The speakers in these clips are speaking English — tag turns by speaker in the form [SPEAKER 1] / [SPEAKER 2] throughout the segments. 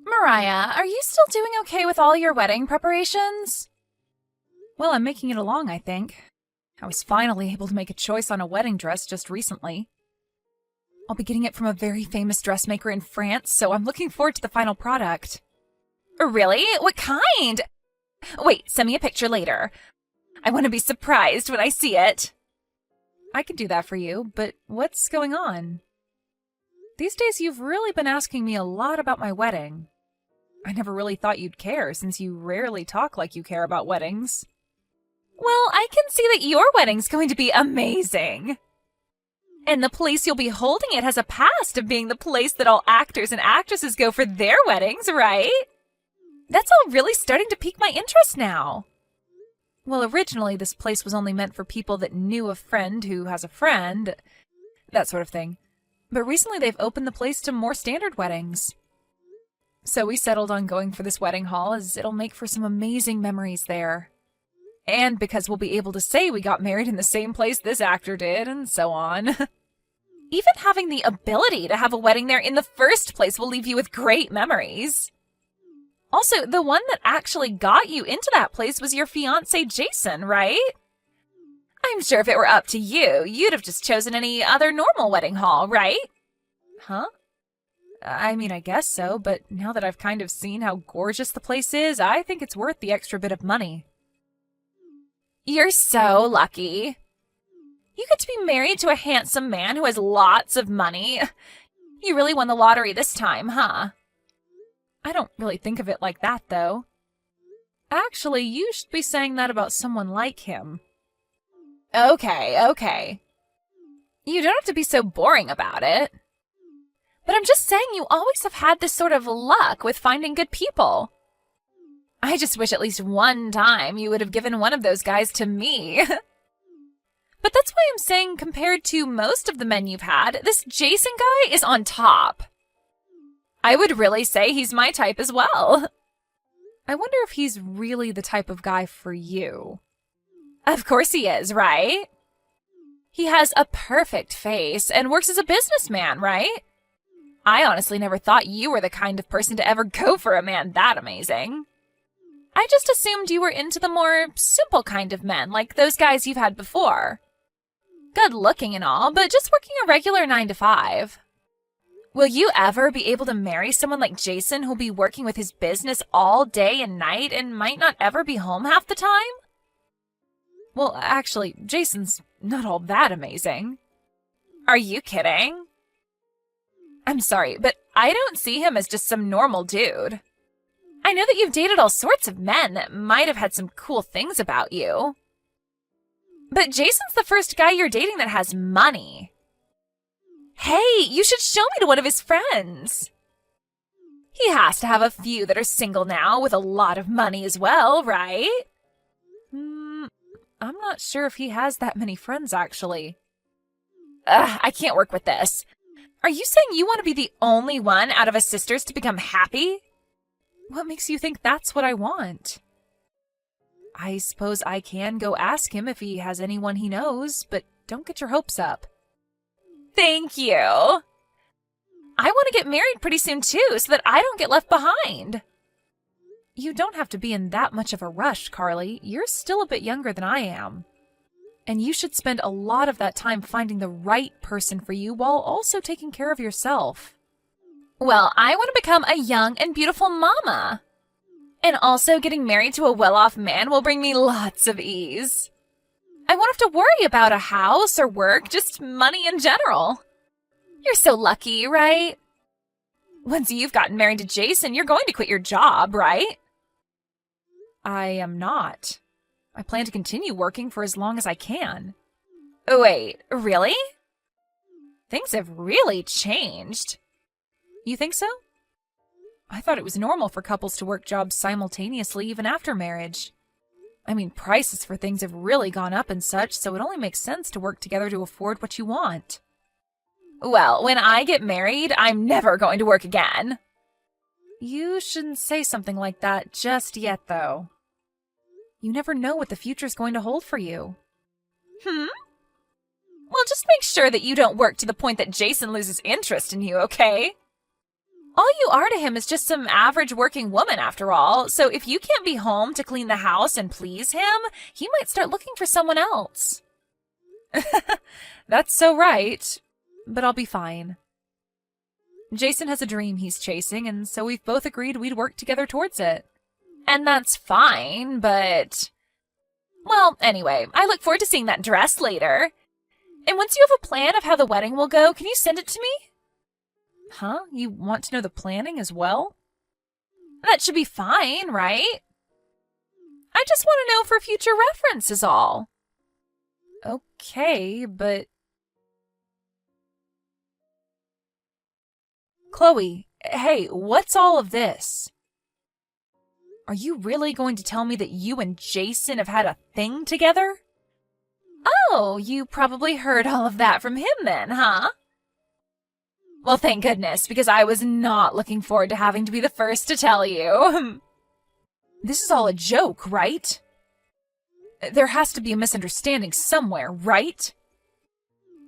[SPEAKER 1] Mariah, are you still doing okay with all your wedding preparations?
[SPEAKER 2] Well, I'm making it along, I think. I was finally able to make a choice on a wedding dress just recently. I'll be getting it from a very famous dressmaker in France, so I'm looking forward to the final product.
[SPEAKER 1] Really? What kind? Wait, send me a picture later. I want to be surprised when I see it.
[SPEAKER 2] I can do that for you, but what's going on? These days you've really been asking me a lot about my wedding. I never really thought you'd care, since you rarely talk like you care about weddings.
[SPEAKER 1] Well, I can see that your wedding's going to be amazing. And the place you'll be holding it has a past of being the place that all actors and actresses go for their weddings, right? That's all really starting to pique my interest now.
[SPEAKER 2] Well, originally this place was only meant for people that knew a friend who has a friend, that sort of thing. But recently they've opened the place to more standard weddings. So we settled on going for this wedding hall as it'll make for some amazing memories there. And because we'll be able to say we got married in the same place this actor did, and so on.
[SPEAKER 1] Even having the ability to have a wedding there in the first place will leave you with great memories. Also, the one that actually got you into that place was your fiancé, Jason, right? I'm sure if it were up to you, you'd have just chosen any other normal wedding hall, right?
[SPEAKER 2] Huh? I mean, I guess so, but now that I've kind of seen how gorgeous the place is, I think it's worth the extra bit of money.
[SPEAKER 1] You're so lucky. You get to be married to a handsome man who has lots of money. You really won the lottery this time, huh?
[SPEAKER 2] I don't really think of it like that, though. Actually, you should be saying that about someone like him.
[SPEAKER 1] Okay. You don't have to be so boring about it. But I'm just saying you always have had this sort of luck with finding good people. I just wish at least one time you would have given one of those guys to me. But that's why I'm saying compared to most of the men you've had, this Jason guy is on top. I would really say he's my type as well.
[SPEAKER 2] I wonder if he's really the type of guy for you.
[SPEAKER 1] Of course he is, right? He has a perfect face and works as a businessman, right? I honestly never thought you were the kind of person to ever go for a man that amazing. I just assumed you were into the more simple kind of men, like those guys you've had before. Good looking and all, but just working a regular 9 to 5. Will you ever be able to marry someone like Jason who'll be working with his business all day and night and might not ever be home half the time?
[SPEAKER 2] Well, actually, Jason's not all that amazing.
[SPEAKER 1] Are you kidding? I'm sorry, but I don't see him as just some normal dude. I know that you've dated all sorts of men that might have had some cool things about you. But Jason's the first guy you're dating that has money. Hey, you should show me to one of his friends. He has to have a few that are single now with a lot of money as well, right?
[SPEAKER 2] I'm not sure if he has that many friends, actually.
[SPEAKER 1] I can't work with this. Are you saying you want to be the only one out of us sisters to become happy?
[SPEAKER 2] What makes you think that's what I want? I suppose I can go ask him if he has anyone he knows, but don't get your hopes up.
[SPEAKER 1] Thank you. I want to get married pretty soon too, so that I don't get left behind.
[SPEAKER 2] You don't have to be in that much of a rush, Carly. You're still a bit younger than I am. And you should spend a lot of that time finding the right person for you while also taking care of yourself.
[SPEAKER 1] Well, I want to become a young and beautiful mama. And also getting married to a well-off man will bring me lots of ease. I won't have to worry about a house or work, just money in general. You're so lucky, right? Once you've gotten married to Jason, you're going to quit your job, right?
[SPEAKER 2] I am not. I plan to continue working for as long as I can.
[SPEAKER 1] Wait, really? Things have really changed.
[SPEAKER 2] You think so? I thought it was normal for couples to work jobs simultaneously even after marriage. I mean, prices for things have really gone up and such, so it only makes sense to work together to afford what you want.
[SPEAKER 1] Well, when I get married, I'm never going to work again.
[SPEAKER 2] You shouldn't say something like that just yet, though. You never know what the future's going to hold for you.
[SPEAKER 1] Well, just make sure that you don't work to the point that Jason loses interest in you, okay? All you are to him is just some average working woman after all, so if you can't be home to clean the house and please him, he might start looking for someone else.
[SPEAKER 2] That's so right, but I'll be fine. Jason has a dream he's chasing, and so we've both agreed we'd work together towards it.
[SPEAKER 1] And that's fine, but... Well, anyway, I look forward to seeing that dress later. And once you have a plan of how the wedding will go, can you send it to me?
[SPEAKER 2] Huh? You want to know the planning as well?
[SPEAKER 1] That should be fine, right? I just want to know for future reference is all.
[SPEAKER 2] Okay, but... Chloe, hey, what's all of this? Are you really going to tell me that you and Jason have had a thing together?
[SPEAKER 1] Oh, you probably heard all of that from him then, huh? Well, thank goodness, because I was not looking forward to having to be the first to tell you.
[SPEAKER 2] This is all a joke, right? There has to be a misunderstanding somewhere, right?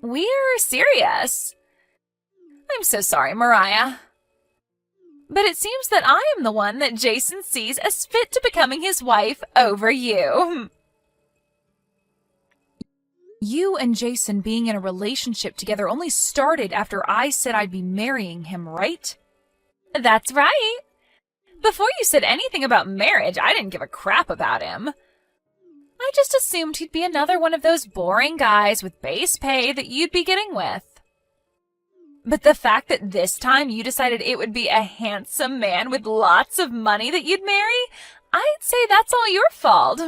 [SPEAKER 1] We're serious. I'm so sorry, Mariah. But it seems that I am the one that Jason sees as fit to becoming his wife over you.
[SPEAKER 2] You and Jason being in a relationship together only started after I said I'd be marrying him, right?
[SPEAKER 1] That's right. Before you said anything about marriage, I didn't give a crap about him. I just assumed he'd be another one of those boring guys with base pay that you'd be getting with. But the fact that this time you decided it would be a handsome man with lots of money that you'd marry, I'd say that's all your fault.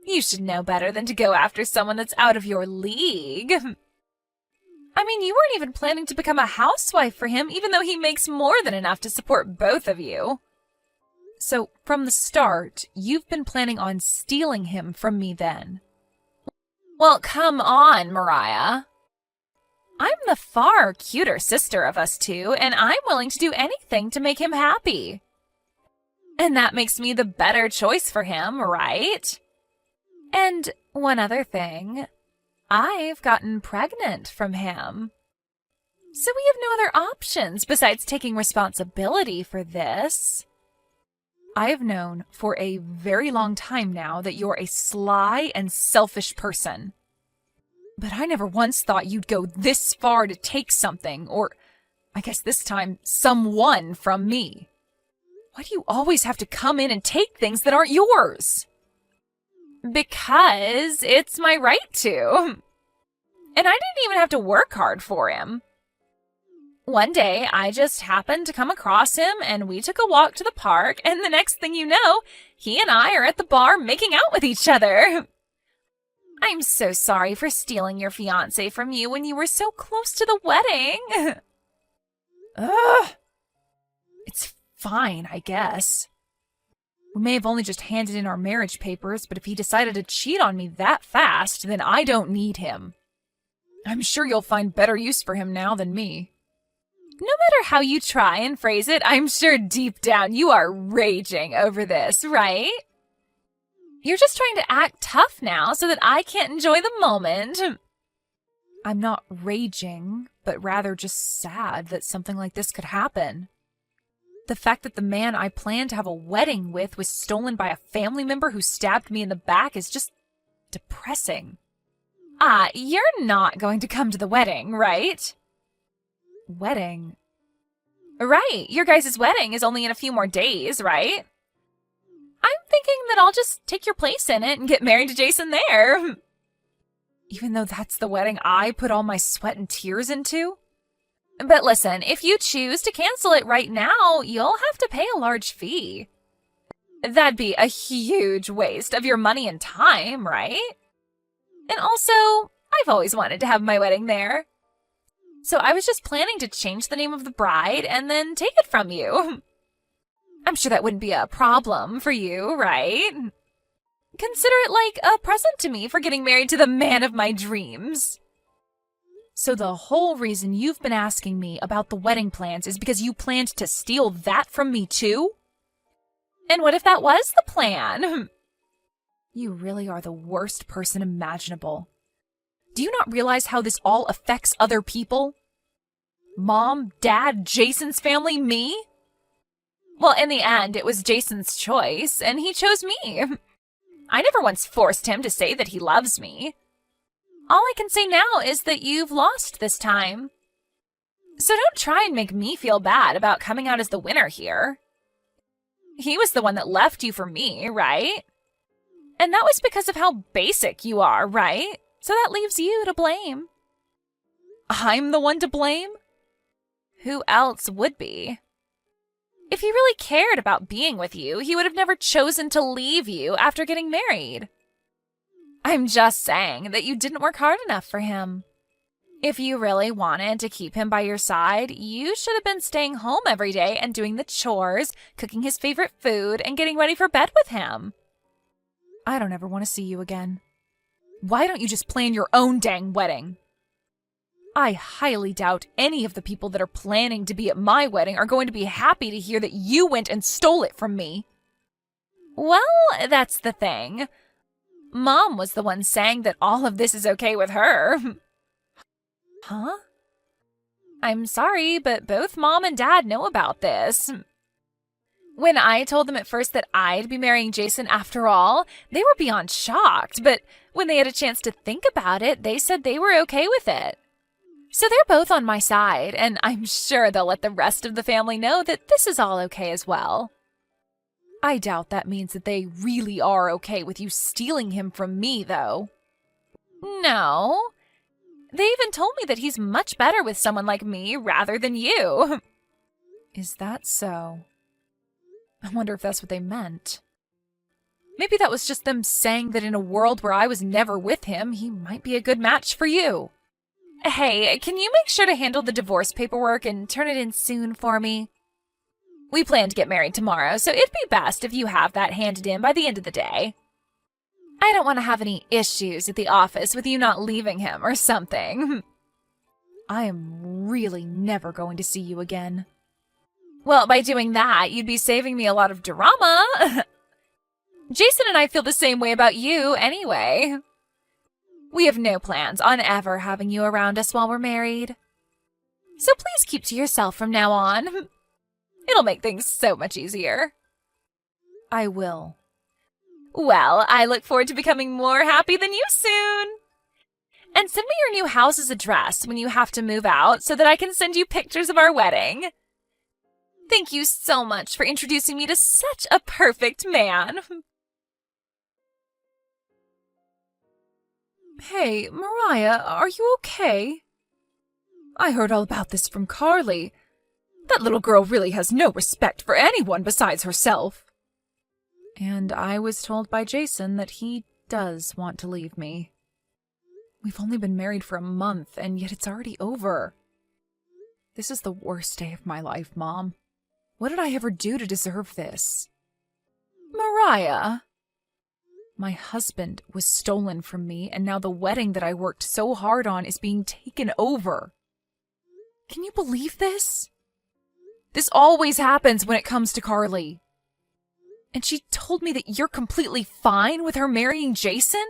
[SPEAKER 1] You should know better than to go after someone that's out of your league. I mean, you weren't even planning to become a housewife for him, even though he makes more than enough to support both of you.
[SPEAKER 2] So, from the start, you've been planning on stealing him from me then?
[SPEAKER 1] Well, come on, Mariah. I'm the far cuter sister of us two, and I'm willing to do anything to make him happy. And that makes me the better choice for him, right? And one other thing, I've gotten pregnant from him. So we have no other options besides taking responsibility for this.
[SPEAKER 2] I've known for a very long time now that you're a sly and selfish person. But I never once thought you'd go this far to take something, or I guess this time, someone from me. Why do you always have to come in and take things that aren't yours?
[SPEAKER 1] Because it's my right to. And I didn't even have to work hard for him. One day, I just happened to come across him, and we took a walk to the park, and the next thing you know, he and I are at the bar making out with each other. I'm so sorry for stealing your fiancé from you when you were so close to the wedding.
[SPEAKER 2] Ugh. It's fine, I guess. We may have only just handed in our marriage papers, but if he decided to cheat on me that fast, then I don't need him. I'm sure you'll find better use for him now than me.
[SPEAKER 1] No matter how you try and phrase it, I'm sure deep down you are raging over this, right? You're just trying to act tough now so that I can't enjoy the moment.
[SPEAKER 2] I'm not raging, but rather just sad that something like this could happen. The fact that the man I planned to have a wedding with was stolen by a family member who stabbed me in the back is just depressing.
[SPEAKER 1] You're not going to come to the wedding, right?
[SPEAKER 2] Wedding?
[SPEAKER 1] Right, your guys' wedding is only in a few more days, right? I'm thinking that I'll just take your place in it and get married to Jason there.
[SPEAKER 2] Even though that's the wedding I put all my sweat and tears into?
[SPEAKER 1] But listen, if you choose to cancel it right now, you'll have to pay a large fee. That'd be a huge waste of your money and time, right? And also, I've always wanted to have my wedding there. So I was just planning to change the name of the bride and then take it from you. I'm sure that wouldn't be a problem for you, right? Consider it like a present to me for getting married to the man of my dreams.
[SPEAKER 2] So the whole reason you've been asking me about the wedding plans is because you planned to steal that from me too?
[SPEAKER 1] And what if that was the plan?
[SPEAKER 2] You really are the worst person imaginable. Do you not realize how this all affects other people? Mom, Dad, Jason's family, me?
[SPEAKER 1] Well, in the end, it was Jason's choice, and he chose me. I never once forced him to say that he loves me. All I can say now is that you've lost this time. So don't try and make me feel bad about coming out as the winner here. He was the one that left you for me, right? And that was because of how basic you are, right? So that leaves you to blame.
[SPEAKER 2] I'm the one to blame?
[SPEAKER 1] Who else would be? If he really cared about being with you, he would have never chosen to leave you after getting married. I'm just saying that you didn't work hard enough for him. If you really wanted to keep him by your side, you should have been staying home every day and doing the chores, cooking his favorite food, and getting ready for bed with him.
[SPEAKER 2] I don't ever want to see you again. Why don't you just plan your own dang wedding? I highly doubt any of the people that are planning to be at my wedding are going to be happy to hear that you went and stole it from me.
[SPEAKER 1] Well, that's the thing. Mom was the one saying that all of this is okay with her.
[SPEAKER 2] Huh?
[SPEAKER 1] I'm sorry, but both Mom and Dad know about this. When I told them at first that I'd be marrying Jason after all, they were beyond shocked, but when they had a chance to think about it, they said they were okay with it. So they're both on my side, and I'm sure they'll let the rest of the family know that this is all okay as well.
[SPEAKER 2] I doubt that means that they really are okay with you stealing him from me, though.
[SPEAKER 1] No. They even told me that he's much better with someone like me rather than you.
[SPEAKER 2] Is that so? I wonder if that's what they meant. Maybe that was just them saying that in a world where I was never with him, he might be a good match for you.
[SPEAKER 1] Hey, can you make sure to handle the divorce paperwork and turn it in soon for me? We plan to get married tomorrow, so it'd be best if you have that handed in by the end of the day. I don't want to have any issues at the office with you not leaving him or something.
[SPEAKER 2] I am really never going to see you again.
[SPEAKER 1] Well, by doing that, you'd be saving me a lot of drama. Jason and I feel the same way about you anyway. We have no plans on ever having you around us while we're married. So please keep to yourself from now on. It'll make things so much easier.
[SPEAKER 2] I will.
[SPEAKER 1] Well, I look forward to becoming more happy than you soon. And send me your new house's address when you have to move out so that I can send you pictures of our wedding. Thank you so much for introducing me to such a perfect man.
[SPEAKER 2] Hey, Mariah, are you okay? I heard all about this from Carly. That little girl really has no respect for anyone besides herself. And I was told by Jason that he does want to leave me. We've only been married for a month, and yet it's already over. This is the worst day of my life, Mom. What did I ever do to deserve this? Mariah! My husband was stolen from me, and now the wedding that I worked so hard on is being taken over. Can you believe this? This always happens when it comes to Carly. And she told me that you're completely fine with her marrying Jason?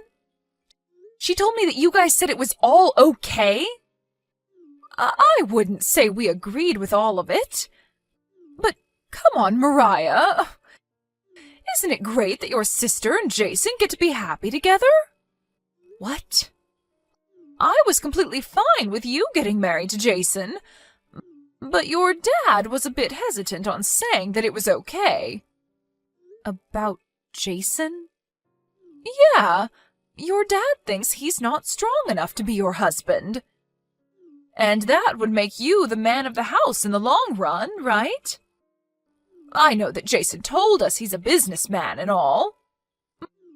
[SPEAKER 2] She told me that you guys said it was all okay? I wouldn't say we agreed with all of it. But come on, Mariah. Isn't it great that your sister and Jason get to be happy together? What? I was completely fine with you getting married to Jason, but your dad was a bit hesitant on saying that it was okay. About Jason? Yeah, your dad thinks he's not strong enough to be your husband. And that would make you the man of the house in the long run, right? I know that Jason told us he's a businessman and all.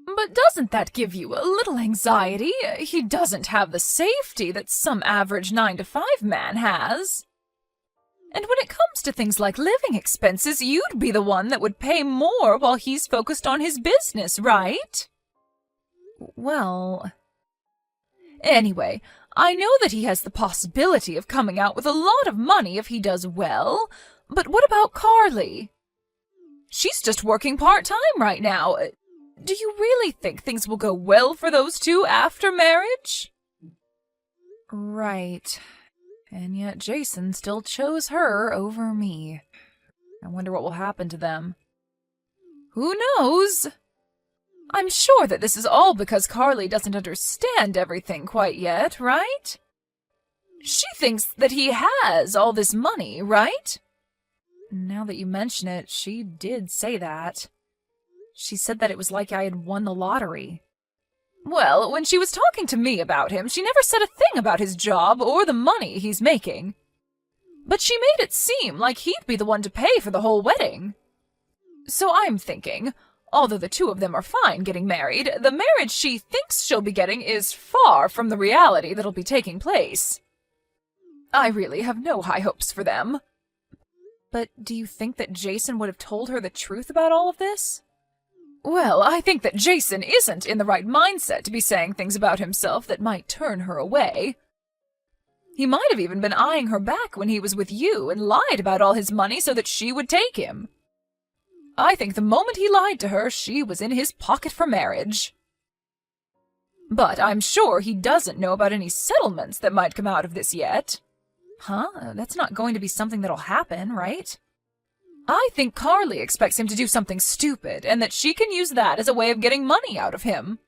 [SPEAKER 2] But doesn't that give you a little anxiety? He doesn't have the safety that some average 9-to-5 man has. And when it comes to things like living expenses, you'd be the one that would pay more while he's focused on his business, right? Well... Anyway, I know that he has the possibility of coming out with a lot of money if he does well, but what about Carly? She's just working part-time right now. Do you really think things will go well for those two after marriage? Right. And yet Jason still chose her over me. I wonder what will happen to them. Who knows? I'm sure that this is all because Carly doesn't understand everything quite yet, right? She thinks that he has all this money, right? Now that you mention it, she did say that. She said that it was like I had won the lottery. Well, when she was talking to me about him, she never said a thing about his job or the money he's making. But she made it seem like he'd be the one to pay for the whole wedding. So I'm thinking, although the two of them are fine getting married, the marriage she thinks she'll be getting is far from the reality that'll be taking place. I really have no high hopes for them. But do you think that Jason would have told her the truth about all of this? Well, I think that Jason isn't in the right mindset to be saying things about himself that might turn her away. He might have even been eyeing her back when he was with you and lied about all his money so that she would take him. I think the moment he lied to her, she was in his pocket for marriage. But I'm sure he doesn't know about any settlements that might come out of this yet. Huh? That's not going to be something that'll happen, right? I think Carly expects him to do something stupid, and that she can use that as a way of getting money out of him.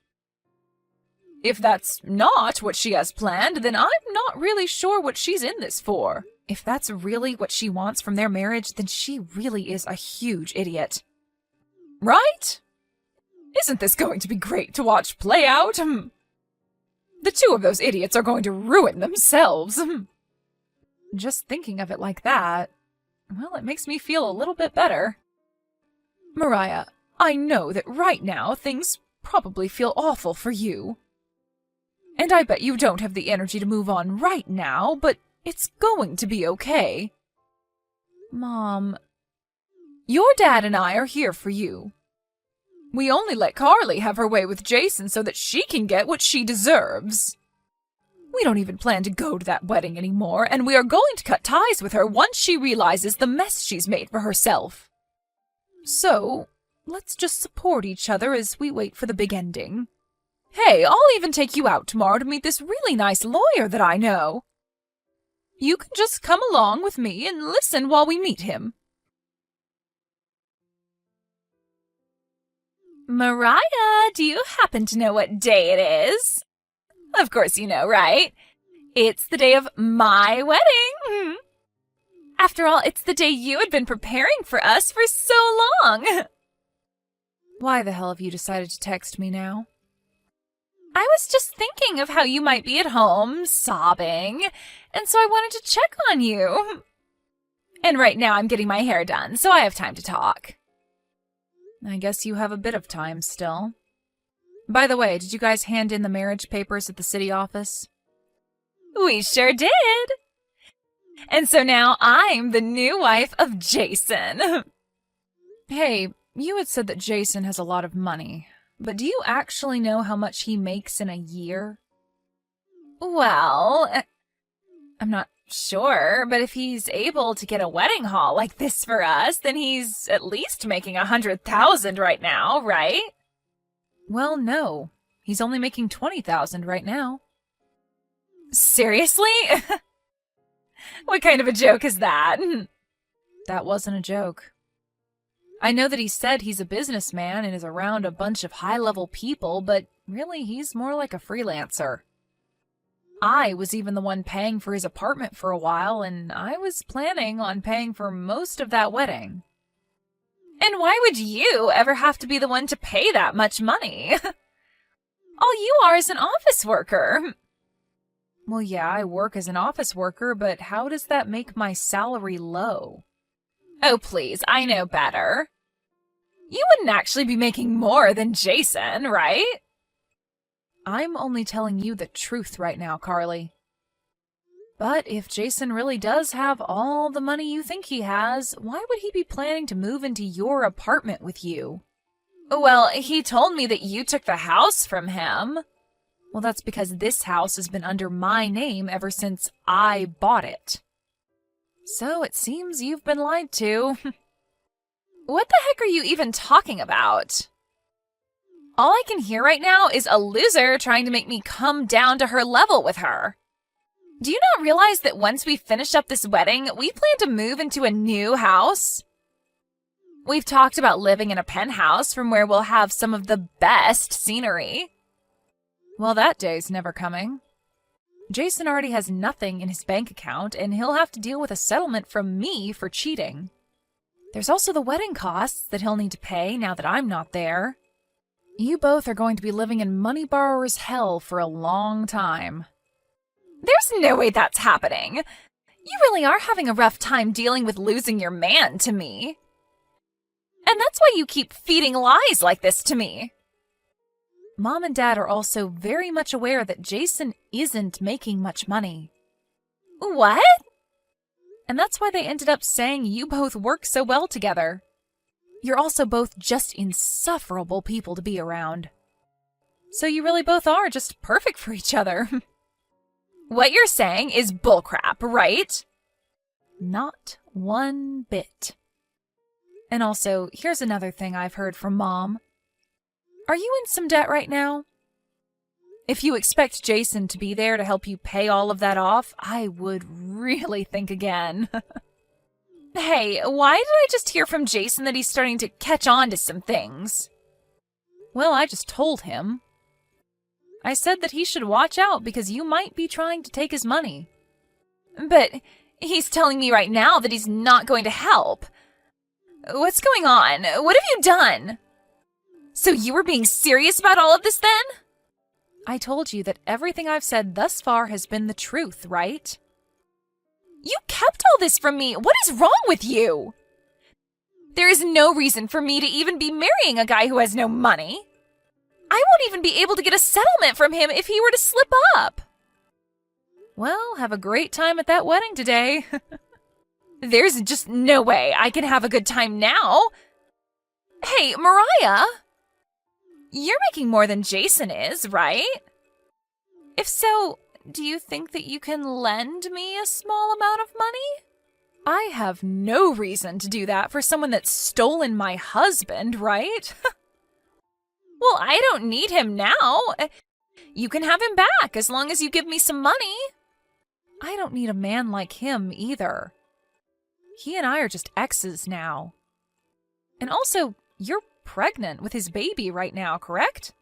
[SPEAKER 2] If that's not what she has planned, then I'm not really sure what she's in this for. If that's really what she wants from their marriage, then she really is a huge idiot. Right? Isn't this going to be great to watch play out? The two of those idiots are going to ruin themselves. Just thinking of it like that, well, it makes me feel a little bit better. Mariah, I know that right now things probably feel awful for you. And I bet you don't have the energy to move on right now, but it's going to be okay. Mom, your dad and I are here for you. We only let Carly have her way with Jason so that she can get what she deserves. We don't even plan to go to that wedding anymore, and we are going to cut ties with her once she realizes the mess she's made for herself. So, let's just support each other as we wait for the big ending. Hey, I'll even take you out tomorrow to meet this really nice lawyer that I know. You can just come along with me and listen while we meet him.
[SPEAKER 1] Mariah, do you happen to know what day it is? Of course you know, right? It's the day of my wedding. After all, it's the day you had been preparing for us for so long.
[SPEAKER 2] Why the hell have you decided to text me now?
[SPEAKER 1] I was just thinking of how you might be at home, sobbing, and so I wanted to check on you. And right now I'm getting my hair done, so I have time to talk.
[SPEAKER 2] I guess you have a bit of time still. By the way, did you guys hand in the marriage papers at the city office?
[SPEAKER 1] We sure did. And so now I'm the new wife of Jason.
[SPEAKER 2] Hey, you had said that Jason has a lot of money, but do you actually know how much he makes in a year?
[SPEAKER 1] Well, I'm not sure, but if he's able to get a wedding hall like this for us, then he's at least making 100,000 right now, right?
[SPEAKER 2] Well, no. He's only making 20,000 right now.
[SPEAKER 1] Seriously? What kind of a joke is that?
[SPEAKER 2] That wasn't a joke. I know that he said he's a businessman and is around a bunch of high-level people, but really he's more like a freelancer. I was even the one paying for his apartment for a while, and I was planning on paying for most of that wedding.
[SPEAKER 1] And why would you ever have to be the one to pay that much money? All you are is an office worker.
[SPEAKER 2] Well, yeah, I work as an office worker, but how does that make my salary low?
[SPEAKER 1] Oh, please, I know better. You wouldn't actually be making more than Jason, right?
[SPEAKER 2] I'm only telling you the truth right now, Carly. But if Jason really does have all the money you think he has, why would he be planning to move into your apartment with you?
[SPEAKER 1] Well, he told me that you took the house from him.
[SPEAKER 2] Well, that's because this house has been under my name ever since I bought it. So it seems you've been lied to.
[SPEAKER 1] What the heck are you even talking about? All I can hear right now is a loser trying to make me come down to her level with her. Do you not realize that once we finish up this wedding, we plan to move into a new house? We've talked about living in a penthouse from where we'll have some of the best scenery.
[SPEAKER 2] Well, that day's never coming. Jason already has nothing in his bank account, and he'll have to deal with a settlement from me for cheating. There's also the wedding costs that he'll need to pay now that I'm not there. You both are going to be living in money borrower's hell for a long time.
[SPEAKER 1] There's no way that's happening. You really are having a rough time dealing with losing your man to me. And that's why you keep feeding lies like this to me.
[SPEAKER 2] Mom and Dad are also very much aware that Jason isn't making much money.
[SPEAKER 1] What?
[SPEAKER 2] And that's why they ended up saying you both work so well together. You're also both just insufferable people to be around. So you really both are just perfect for each other.
[SPEAKER 1] What you're saying is bullcrap, right?
[SPEAKER 2] Not one bit. And also, here's another thing I've heard from Mom. Are you in some debt right now? If you expect Jason to be there to help you pay all of that off, I would really think again.
[SPEAKER 1] Hey, why did I just hear from Jason that he's starting to catch on to some things?
[SPEAKER 2] Well, I just told him. I said that he should watch out because you might be trying to take his money.
[SPEAKER 1] But he's telling me right now that he's not going to help. What's going on? What have you done? So you were being serious about all of this then?
[SPEAKER 2] I told you that everything I've said thus far has been the truth, right?
[SPEAKER 1] You kept all this from me. What is wrong with you? There is no reason for me to even be marrying a guy who has no money. I won't even be able to get a settlement from him if he were to slip up.
[SPEAKER 2] Well, have a great time at that wedding today.
[SPEAKER 1] There's just no way I can have a good time now. Hey, Mariah, you're making more than Jason is, right? If so, do you think that you can lend me a small amount of money?
[SPEAKER 2] I have no reason to do that for someone that's stolen my husband, right?
[SPEAKER 1] Well, I don't need him now. You can have him back as long as you give me some money.
[SPEAKER 2] I don't need a man like him either. He and I are just exes now. And also, you're pregnant with his baby right now, correct?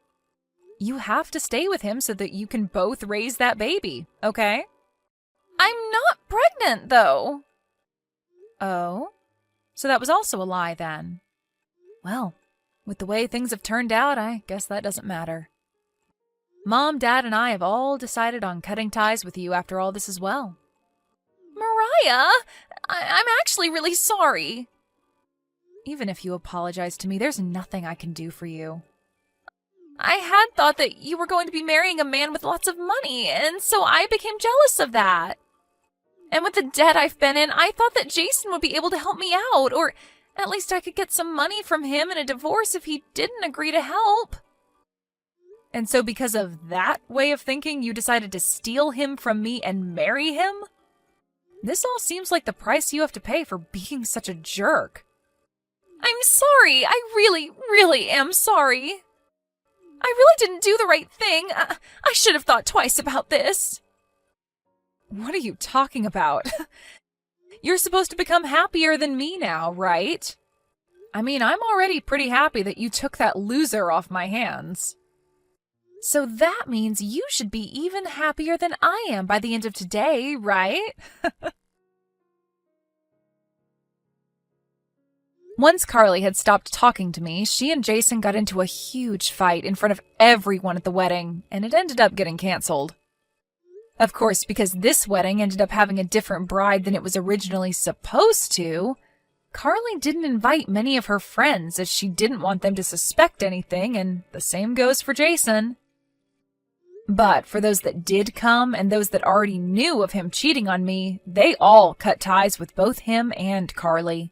[SPEAKER 2] You have to stay with him so that you can both raise that baby, okay?
[SPEAKER 1] I'm not pregnant, though.
[SPEAKER 2] Oh? So that was also a lie, then? Well, with the way things have turned out, I guess that doesn't matter. Mom, Dad, and I have all decided on cutting ties with you after all this as well.
[SPEAKER 1] Mariah, I'm actually really sorry.
[SPEAKER 2] Even if you apologize to me, there's nothing I can do for you.
[SPEAKER 1] I had thought that you were going to be marrying a man with lots of money, and so I became jealous of that. And with the debt I've been in, I thought that Jason would be able to help me out, or at least I could get some money from him in a divorce if he didn't agree to help.
[SPEAKER 2] And so because of that way of thinking, you decided to steal him from me and marry him? This all seems like the price you have to pay for being such a jerk.
[SPEAKER 1] I'm sorry. I really, really am sorry. I really didn't do the right thing. I should have thought twice about this.
[SPEAKER 2] What are you talking about? You're supposed to become happier than me now, right? I mean, I'm already pretty happy that you took that loser off my hands. So that means you should be even happier than I am by the end of today, right? Once Carly had stopped talking to me, she and Jason got into a huge fight in front of everyone at the wedding, and it ended up getting canceled. Of course, because this wedding ended up having a different bride than it was originally supposed to, Carly didn't invite many of her friends as she didn't want them to suspect anything, and the same goes for Jason. But for those that did come and those that already knew of him cheating on me, they all cut ties with both him and Carly.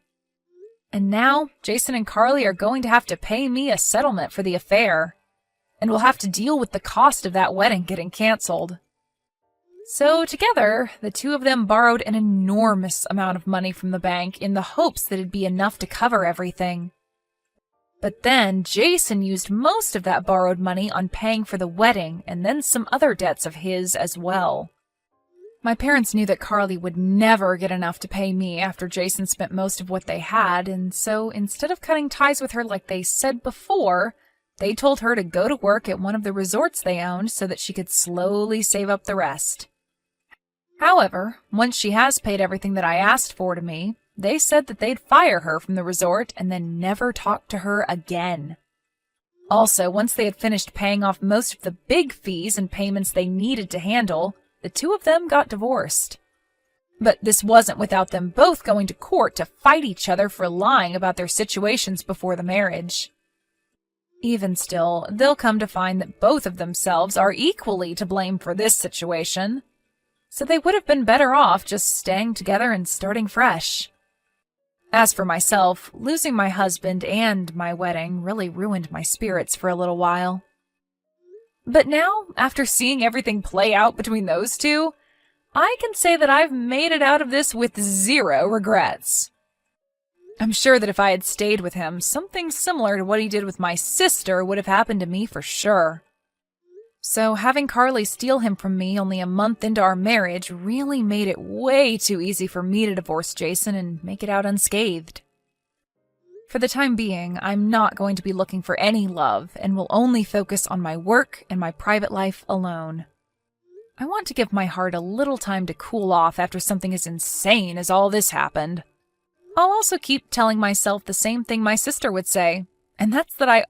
[SPEAKER 2] And now, Jason and Carly are going to have to pay me a settlement for the affair, and we'll have to deal with the cost of that wedding getting canceled. So together, the two of them borrowed an enormous amount of money from the bank in the hopes that it'd be enough to cover everything. But then, Jason used most of that borrowed money on paying for the wedding and then some other debts of his as well. My parents knew that Carly would never get enough to pay me after Jason spent most of what they had, and so instead of cutting ties with her like they said before, they told her to go to work at one of the resorts they owned so that she could slowly save up the rest. However, once she has paid everything that I asked for to me, they said that they'd fire her from the resort and then never talk to her again. Also, once they had finished paying off most of the big fees and payments they needed to handle, the two of them got divorced. But this wasn't without them both going to court to fight each other for lying about their situations before the marriage. Even still, they'll come to find that both of themselves are equally to blame for this situation. So they would have been better off just staying together and starting fresh. As for myself, losing my husband and my wedding really ruined my spirits for a little while. But now, after seeing everything play out between those two, I can say that I've made it out of this with zero regrets. I'm sure that if I had stayed with him, something similar to what he did with my sister would have happened to me for sure. So having Carly steal him from me only a month into our marriage really made it way too easy for me to divorce Jason and make it out unscathed. For the time being, I'm not going to be looking for any love and will only focus on my work and my private life alone. I want to give my heart a little time to cool off after something as insane as all this happened. I'll also keep telling myself the same thing my sister would say, and that's that I